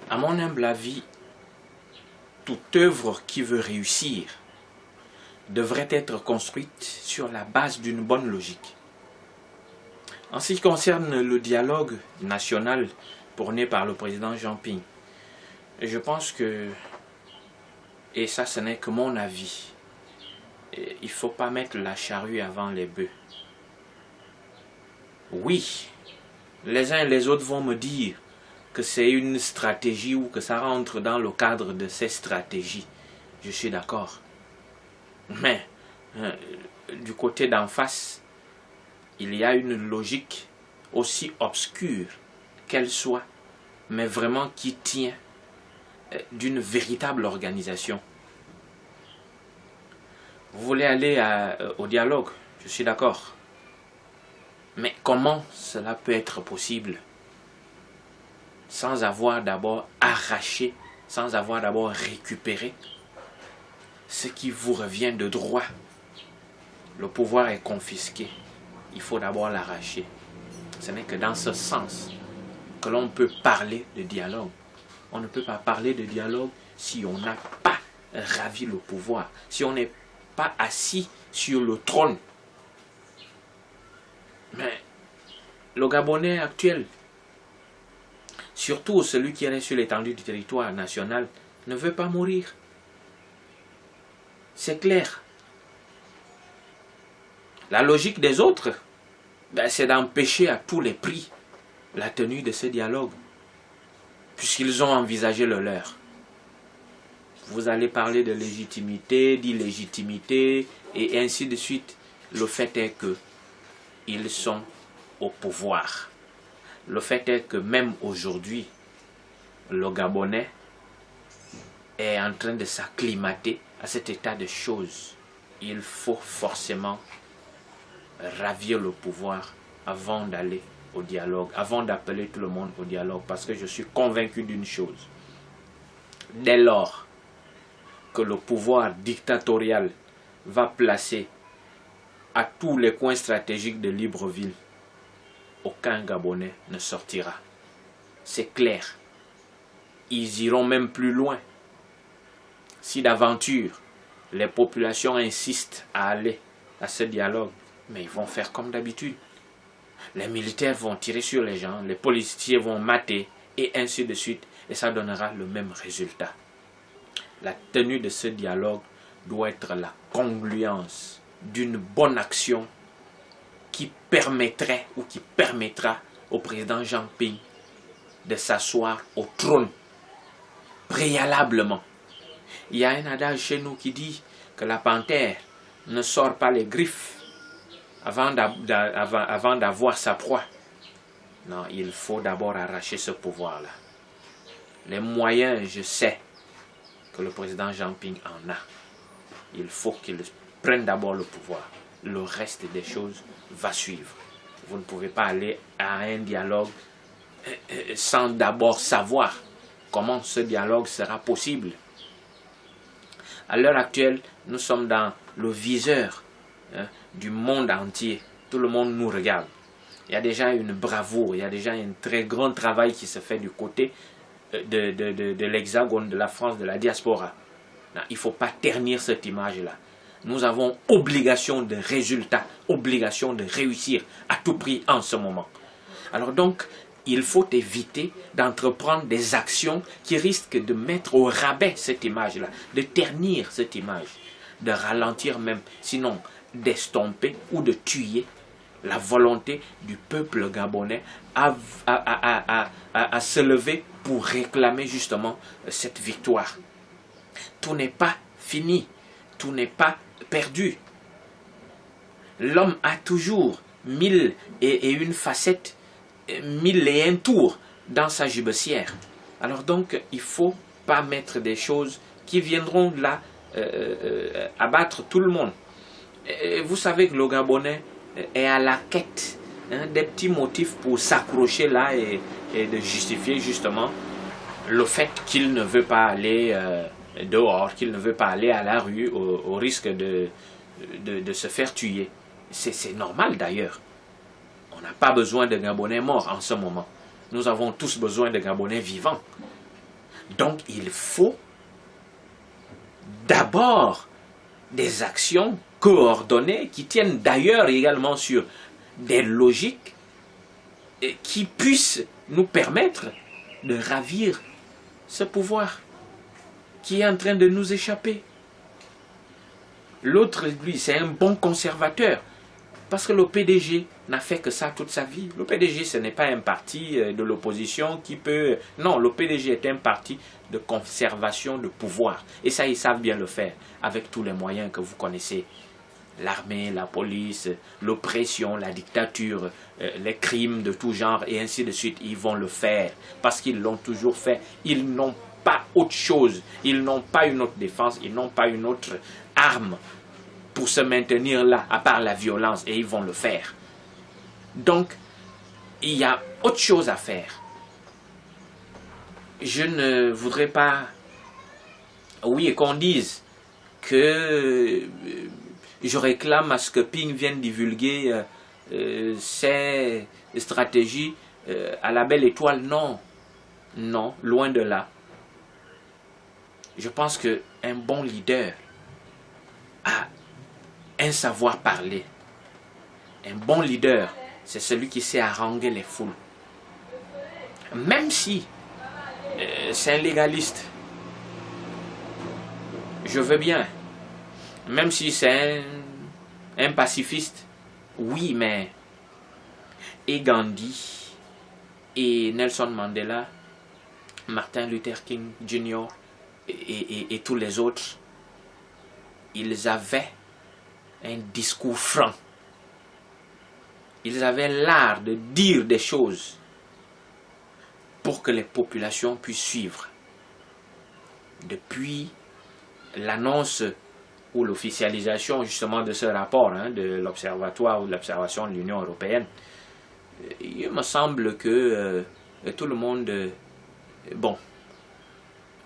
À mon humble avis, toute œuvre qui veut réussir devrait être construite sur la base d'une bonne logique. En ce qui concerne le dialogue national prôné par le président Jean Ping, je pense que, et ça ce n'est que mon avis, il ne faut pas mettre la charrue avant les bœufs. Oui, les uns et les autres vont me dire que c'est une stratégie ou que ça rentre dans le cadre de ces stratégies. Je suis d'accord. Mais du côté d'en face, il y a une logique aussi obscure qu'elle soit, mais vraiment qui tient d'une véritable organisation. Vous voulez aller au dialogue, je suis d'accord. Mais comment cela peut être possible sans avoir d'abord arraché, sans avoir d'abord récupéré ce qui vous revient de droit? Le pouvoir est confisqué. Il faut d'abord l'arracher. Ce n'est que dans ce sens que l'on peut parler de dialogue. On ne peut pas parler de dialogue si on n'a pas ravi le pouvoir, si on n'est pas assis sur le trône. Mais le Gabonais actuel, surtout celui qui est sur l'étendue du territoire national, ne veut pas mourir. C'est clair. La logique des autres, c'est d'empêcher à tous les prix la tenue de ce dialogue, puisqu'ils ont envisagé le leur. Vous allez parler de légitimité, d'illégitimité, et ainsi de suite. Le fait est que ils sont au pouvoir. Le fait est que même aujourd'hui, le Gabonais est en train de s'acclimater à cet état de choses. Il faut forcément ravir le pouvoir avant d'aller au dialogue, avant d'appeler tout le monde au dialogue, parce que je suis convaincu d'une chose. Dès lors que le pouvoir dictatorial va placer à tous les coins stratégiques de Libreville, aucun Gabonais ne sortira. C'est clair. Ils iront même plus loin. Si d'aventure les populations insistent à aller à ce dialogue, mais ils vont faire comme d'habitude. Les militaires vont tirer sur les gens, les policiers vont mater, et ainsi de suite, et ça donnera le même résultat. La tenue de ce dialogue doit être la congruence d'une bonne action qui permettrait ou qui permettra au président Jean Ping de s'asseoir au trône préalablement. Il y a un adage chez nous qui dit que la panthère ne sort pas les griffes avant d'avoir sa proie. Non, il faut d'abord arracher ce pouvoir-là. Les moyens, je sais que le président Jean Ping en a. Il faut qu'il prenne d'abord le pouvoir. Le reste des choses va suivre. Vous ne pouvez pas aller à un dialogue sans d'abord savoir comment ce dialogue sera possible. À l'heure actuelle, nous sommes dans le viseur du monde entier. Tout le monde nous regarde. Il y a déjà une bravoure, il y a déjà un très grand travail qui se fait du côté de l'Hexagone, de la France, de la diaspora. Non, il ne faut pas ternir cette image-là. Nous avons obligation de résultat, obligation de réussir à tout prix en ce moment. Alors donc, il faut éviter d'entreprendre des actions qui risquent de mettre au rabais cette image-là, de ternir cette image, de ralentir même, sinon d'estomper ou de tuer la volonté du peuple gabonais à se lever pour réclamer justement cette victoire. Tout n'est pas fini, tout n'est pas perdu. L'homme a toujours 1001 facettes, 1001 tours dans sa gibecière. Alors donc, il ne faut pas mettre des choses qui viendront là abattre tout le monde. Et vous savez que le Gabonais est à la quête des petits motifs pour s'accrocher là et de justifier justement le fait qu'il ne veut pas aller dehors, qu'il ne veut pas aller à la rue au risque de se faire tuer. C'est normal d'ailleurs. On n'a pas besoin de Gabonais morts en ce moment. Nous avons tous besoin de Gabonais vivants. Donc il faut d'abord des actions coordonnées qui tiennent d'ailleurs également sur des logiques qui puissent nous permettre de ravir ce pouvoir qui est en train de nous échapper. L'autre, lui, c'est un bon conservateur. Parce que le PDG n'a fait que ça toute sa vie. Le PDG, ce n'est pas un parti de l'opposition qui peut... Non, le PDG est un parti de conservation de pouvoir. Et ça, ils savent bien le faire, avec tous les moyens que vous connaissez. L'armée, la police, l'oppression, la dictature, les crimes de tout genre, et ainsi de suite. Ils vont le faire, parce qu'ils l'ont toujours fait. Ils n'ont pas autre chose. Ils n'ont pas une autre défense, ils n'ont pas une autre arme pour se maintenir là, à part la violence, et ils vont le faire. Donc, il y a autre chose à faire. Je ne voudrais pas, oui, qu'on dise que je réclame à ce que Ping vienne divulguer ses stratégies à la belle étoile. Non, non, loin de là. Je pense qu'un bon leader a un savoir parler. Un bon leader, c'est celui qui sait haranguer les foules. Même si c'est un légaliste, je veux bien. Même si c'est un pacifiste, oui, mais et Gandhi, et Nelson Mandela, Martin Luther King Jr. et tous les autres, ils avaient un discours franc. Ils avaient l'art de dire des choses pour que les populations puissent suivre. Depuis l'annonce ou l'officialisation justement de ce rapport de l'Observatoire ou de l'Observation de l'Union européenne, il me semble que tout le monde... bon,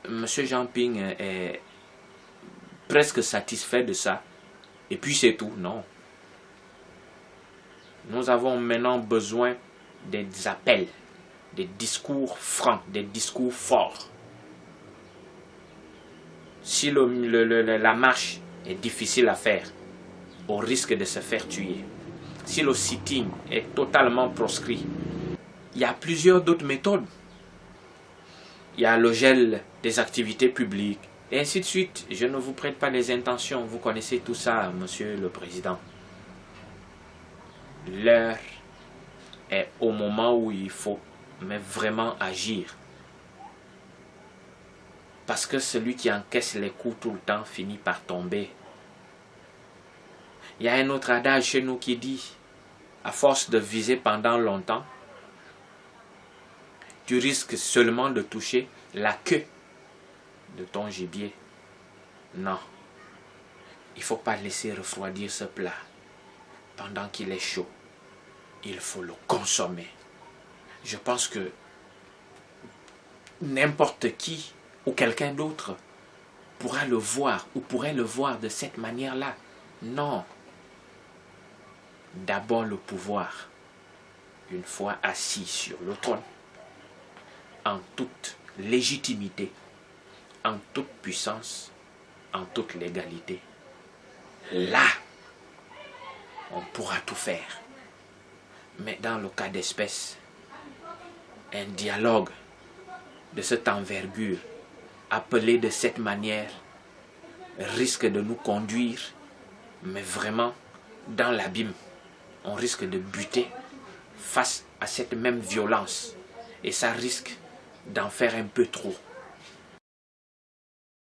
M. Jean Ping est presque satisfait de ça. Et puis c'est tout, non. Nous avons maintenant besoin des appels, des discours francs, des discours forts. Si la marche est difficile à faire, au risque de se faire tuer, si le sitting est totalement proscrit, il y a plusieurs d'autres méthodes. Il y a le gel des activités publiques, et ainsi de suite. Je ne vous prête pas les intentions, vous connaissez tout ça, Monsieur le Président. L'heure est au moment où il faut, mais vraiment agir. Parce que celui qui encaisse les coups tout le temps finit par tomber. Il y a un autre adage chez nous qui dit, à force de viser pendant longtemps, tu risques seulement de toucher la queue de ton gibier. Non, il ne faut pas laisser refroidir ce plat. Pendant qu'il est chaud, il faut le consommer. Je pense que n'importe qui ou quelqu'un d'autre pourra le voir ou pourrait le voir de cette manière-là. Non. D'abord le pouvoir, une fois assis sur le trône, en toute légitimité, en toute puissance, en toute légalité. Là, on pourra tout faire. Mais dans le cas d'espèce, un dialogue de cette envergure, appelé de cette manière, risque de nous conduire, mais vraiment dans l'abîme. On risque de buter face à cette même violence. Et ça risque d'en faire un peu trop.